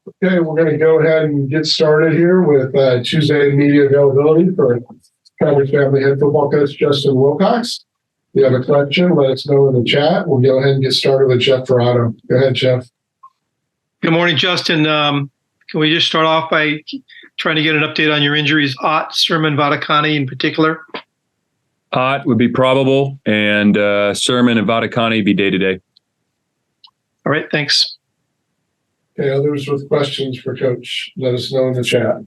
Okay, we're going to go ahead and get started here with Tuesday media availability for Travelers Family Head Football Coach Justin Wilcox. If you have a question, let us know in the chat. We'll go ahead and get started with Jeff Ferrado. Go ahead, Jeff. Good morning, Justin. Can we just start off by trying to get an update on your injuries, Ott, Sermon, Vaticani in particular? Ott would be probable, and Sermon and Vaticani be day-to-day. All right, thanks. Okay, others with questions for Coach, let us know in the chat.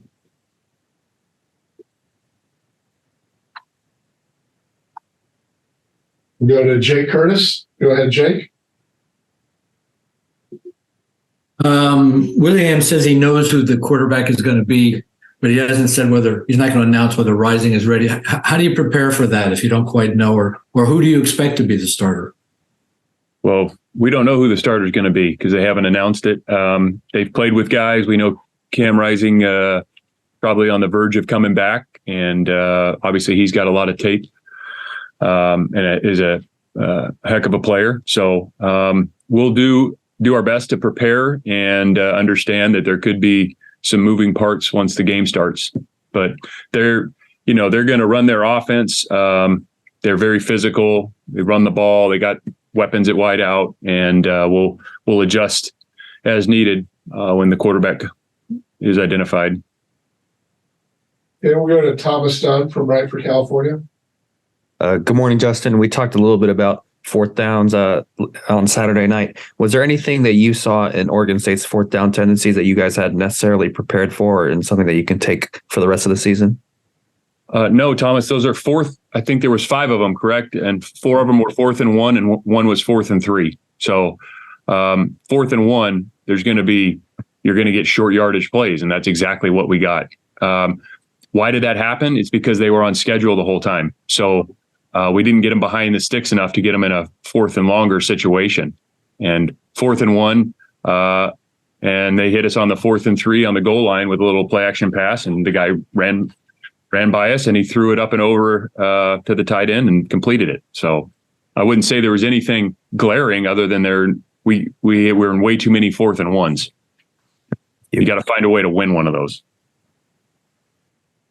We'll go to Jake Curtis. Go ahead, Jake. William says he knows who the quarterback is going to be, but he hasn't said whether he's not going to announce whether Rising is ready. How do you prepare for that if you don't quite know, or who do you expect to be the starter? Well, we don't know who the starter is going to be because they haven't announced it. They've played with guys. We know Cam Rising probably on the verge of coming back, and obviously he's got a lot of tape and is a heck of a player. So we'll do our best to prepare and understand that there could be some moving parts once the game starts. But they're going to run their offense. They're very physical. They run the ball. They got weapons at wide out, and we'll adjust as needed when the quarterback is identified. Okay, we'll go to Thomas Dunn from Radford, California. Good morning, Justin. We talked a little bit about fourth downs on Saturday night. Was there anything that you saw in Oregon State's fourth down tendencies that you guys hadn't necessarily prepared for, and something that you can take for the rest of the season? No, Thomas, those are fourth. I think there was 5 of them, correct? And 4 of them were 4th and 1, and 1 was 4th and 3. So 4th and 1, you're going to get short yardage plays, and that's exactly what we got. Why did that happen? It's because they were on schedule the whole time. So we didn't get them behind the sticks enough to get them in a 4th and longer situation. And 4th and 1, and they hit us on the 4th and 3 on the goal line with a little play action pass, and the guy ran by us, and he threw it up and over to the tight end and completed it. So I wouldn't say there was anything glaring other than we were in way too many 4th and 1s. You got to find a way to win one of those.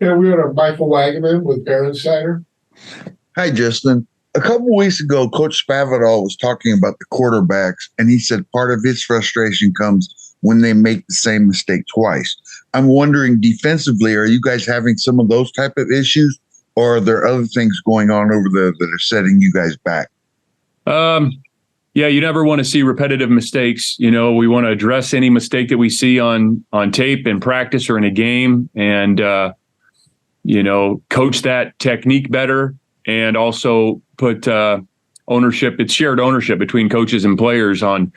Yeah, we go to Michael Wagaman with Barronsteiner. Hi, Justin. A couple weeks ago, Coach Spavital was talking about the quarterbacks, and he said part of his frustration comes when they make the same mistake twice. I'm wondering, defensively, are you guys having some of those type of issues, or are there other things going on over there that are setting you guys back? Yeah, you never want to see repetitive mistakes. We want to address any mistake that we see on tape in practice or in a game, and coach that technique better, and also put ownership. It's shared ownership between coaches and players on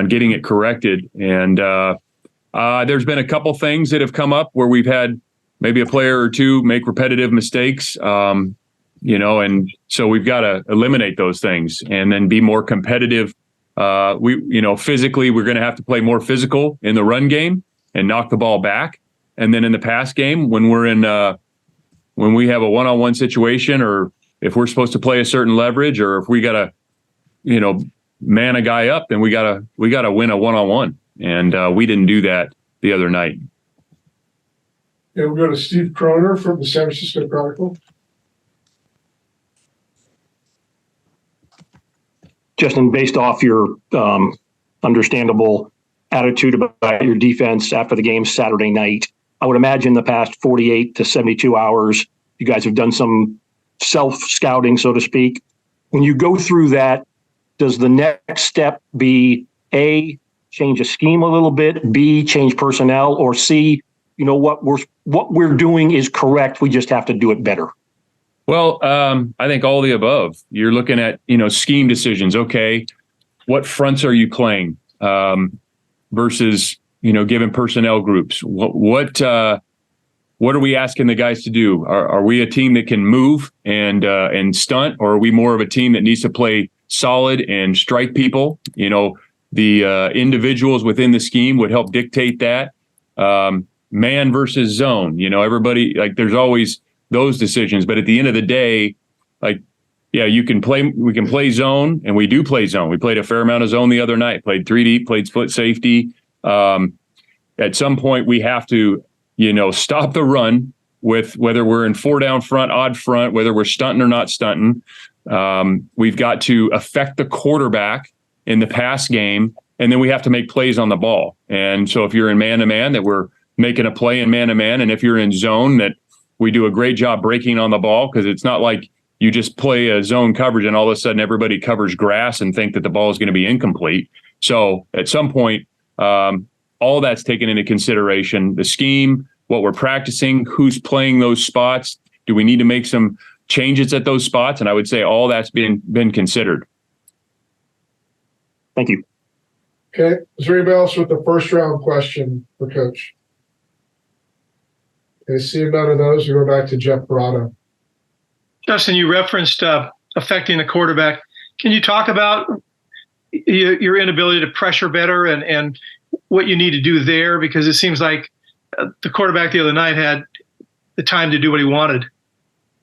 getting it corrected. And there's been a couple things that have come up where we've had maybe a player or two make repetitive mistakes, and so we've got to eliminate those things and then be more competitive. Physically, we're going to have to play more physical in the run game and knock the ball back. And then in the pass game, when we have a one-on-one situation, or if we're supposed to play a certain leverage, or if we got to, man a guy up, then we gotta win a one-on-one. And we didn't do that the other night. Yeah, we'll go to Steve Croner from the San Francisco Chronicle. Justin, based off your understandable attitude about your defense after the game Saturday night, I would imagine the past 48 to 72 hours, you guys have done some self-scouting, so to speak. When you go through that, does the next step be A, change a scheme a little bit, B, change personnel, or C, what we're doing is correct, we just have to do it better? Well, I think all the above. You're looking at, scheme decisions. Okay, what fronts are you playing versus, given personnel groups? What are we asking the guys to do? Are we a team that can move and stunt, or are we more of a team that needs to play solid and strike people? The individuals within the scheme would help dictate that. Man versus zone. Everybody, there's always those decisions, but at the end of the day, we can play zone, and we do play zone. We played a fair amount of zone the other night, played 3 deep, played split safety. at some point we have to, stop the run with whether we're in 4 down front, odd front, whether we're stunting or not stunting. We've got to affect the quarterback in the pass game, and then we have to make plays on the ball. And so if you're in man-to-man, that we're making a play in man-to-man, and if you're in zone, that we do a great job breaking on the ball, because it's not like you just play a zone coverage and all of a sudden everybody covers grass and think that the ball is going to be incomplete. So at some point, all that's taken into consideration, the scheme, what we're practicing, who's playing those spots. Do we need to make some changes at those spots? And I would say all that's been considered. Thank you. Okay. Is there anybody else with the first round question for Coach? Okay, seeing none of those, we go back to Jeff Brado. Justin, you referenced affecting the quarterback. Can you talk about your inability to pressure better and what you need to do there? Because it seems like the quarterback the other night had the time to do what he wanted.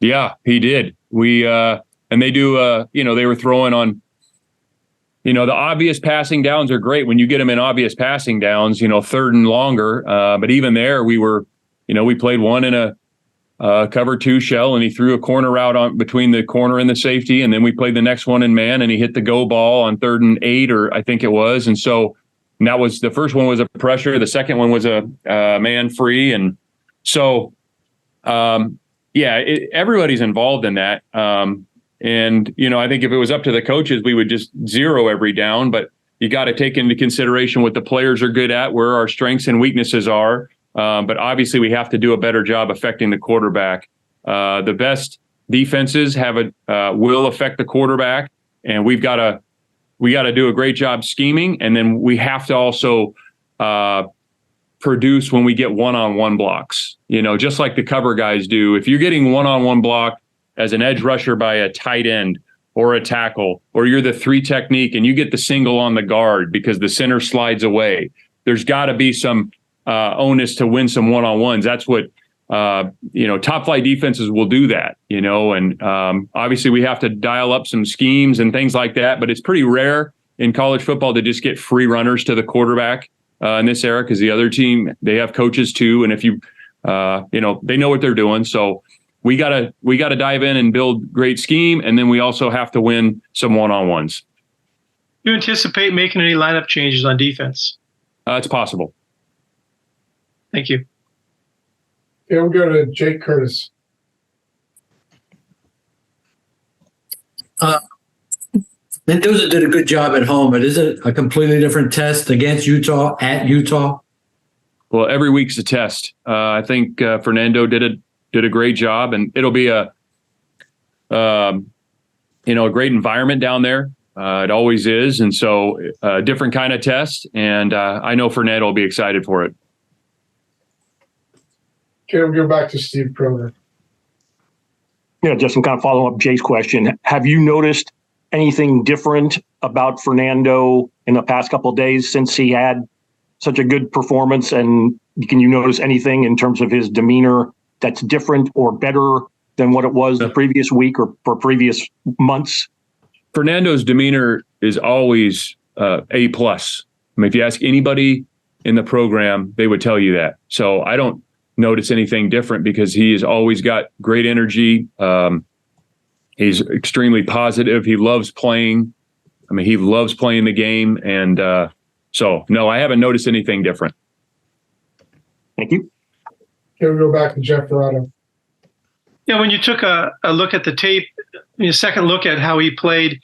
Yeah, he did. And they do, they were throwing on, the obvious passing downs are great when you get them in obvious passing downs, 3rd and longer. But even there, we played one in a cover 2 shell, and he threw a corner route on between the corner and the safety. And then we played the next one in man, and he hit the go ball on 3rd and 8, or I think it was. And so that was, the first one was a pressure. The second one was a man free. And so, everybody's involved in that. And, I think if it was up to the coaches, we would just zero every down, but you got to take into consideration what the players are good at, where our strengths and weaknesses are. But obviously we have to do a better job affecting the quarterback. The best defenses will affect the quarterback, and we got to do a great job scheming. And then we have to also, produce when we get one-on-one blocks, just like the cover guys do. If you're getting one-on-one block as an edge rusher by a tight end or a tackle, or you're the 3 technique and you get the single on the guard because the center slides away, there's got to be some onus to win some one-on-ones. That's what, top flight defenses will do that, and obviously we have to dial up some schemes and things like that, but it's pretty rare in college football to just get free runners to the quarterback in this era, because the other team, they have coaches too. And if you, they know what they're doing. So we gotta dive in and build great scheme. And then we also have to win some one-on-ones. Do you anticipate making any lineup changes on defense? It's possible. Thank you. Okay, we'll go to Jake Curtis. Mendoza did a good job at home, but is it a completely different test against Utah, at Utah? Well, every week's a test. I think Fernando did a great job, and it'll be a great environment down there. It always is, and so a different kind of test. And I know Fernando will be excited for it. Okay, we'll go back to Steve Proner. Yeah, Justin, kind of following up Jay's question. Have you noticed anything different about Fernando in the past couple of days since he had such a good performance? And can you notice anything in terms of his demeanor that's different or better than what it was the previous week or for previous months? Fernando's demeanor is always A+. If you ask anybody in the program, they would tell you that. So I don't notice anything different, because he has always got great energy. He's extremely positive. He loves playing. He loves playing the game. And so, no, I haven't noticed anything different. Thank you. Okay, we'll go back to Jeff Dorado. Yeah, when you took a look at the tape, a second look at how he played,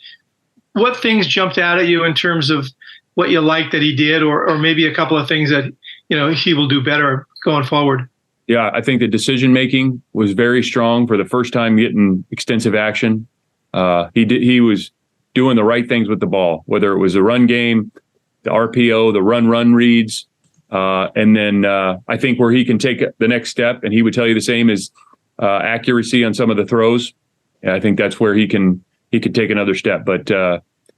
what things jumped out at you in terms of what you liked that he did, or maybe a couple of things that, he will do better going forward? Yeah, I think the decision-making was very strong for the first time getting extensive action. He was doing the right things with the ball, whether it was the run game, the RPO, the run reads. And then I think where he can take the next step, and he would tell you the same, is accuracy on some of the throws. And I think that's where he could take another step. But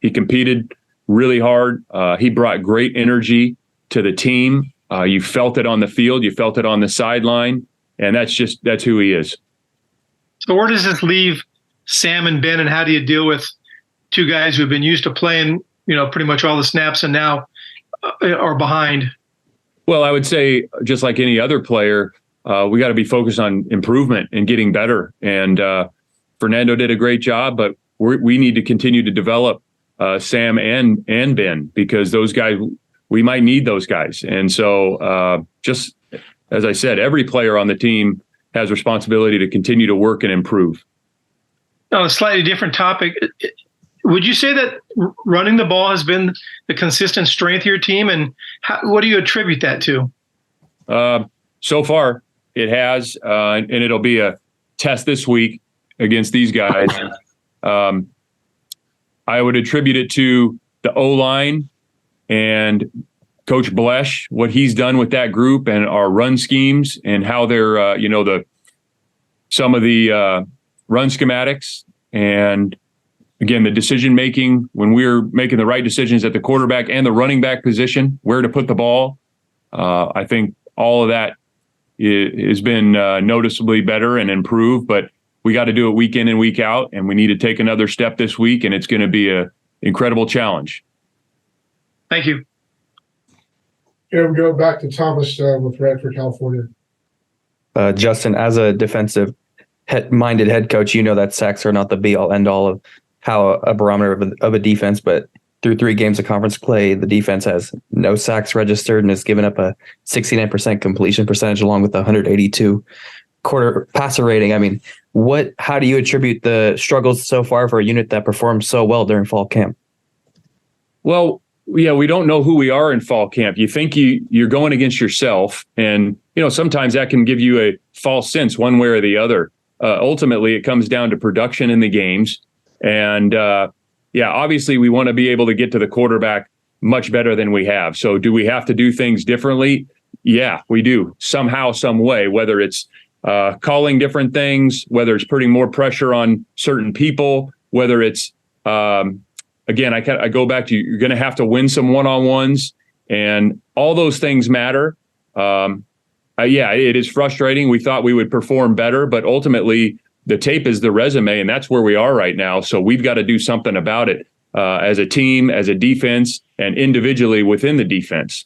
he competed really hard. He brought great energy to the team. You felt it on the field, you felt it on the sideline, and that's who he is. So where does this leave Sam and Ben, and how do you deal with 2 guys who have been used to playing, pretty much all the snaps and now are behind? Well, I would say just like any other player, we got to be focused on improvement and getting better. And Fernando did a great job, but we need to continue to develop Sam and Ben, because those guys, we might need those guys. And so just as I said, every player on the team has responsibility to continue to work and improve. On a slightly different topic, would you say that running the ball has been the consistent strength of your team, and what do you attribute that to? So far, it has, and it'll be a test this week against these guys. I would attribute it to the O-line and Coach Blesh, what he's done with that group and our run schemes and how they're, some of the run schematics, and again, the decision making when we're making the right decisions at the quarterback and the running back position, where to put the ball. I think all of that has been noticeably better and improved, but we got to do it week in and week out, and we need to take another step this week, and it's going to be an incredible challenge. Thank you. Here we go back to Thomas with Radford, California. Justin, as a defensive minded head coach, you know that sacks are not the be all end all of how a barometer of a defense, but through 3 games of conference play, the defense has no sacks registered and has given up a 69% completion percentage along with a 182 quarter passer rating. I mean, how do you attribute the struggles so far for a unit that performed so well during fall camp? Well, yeah, we don't know who we are in fall camp. You think you're going against yourself, and sometimes that can give you a false sense one way or the other. Ultimately, it comes down to production in the games, and obviously we want to be able to get to the quarterback much better than we have. So, do we have to do things differently? Yeah, we do somehow, some way. Whether it's calling different things, whether it's putting more pressure on certain people, whether it's again, I go back to you're going to have to win some one-on-ones, and all those things matter. It is frustrating. We thought we would perform better, but ultimately the tape is the resume, and that's where we are right now. So we've got to do something about it as a team, as a defense, and individually within the defense.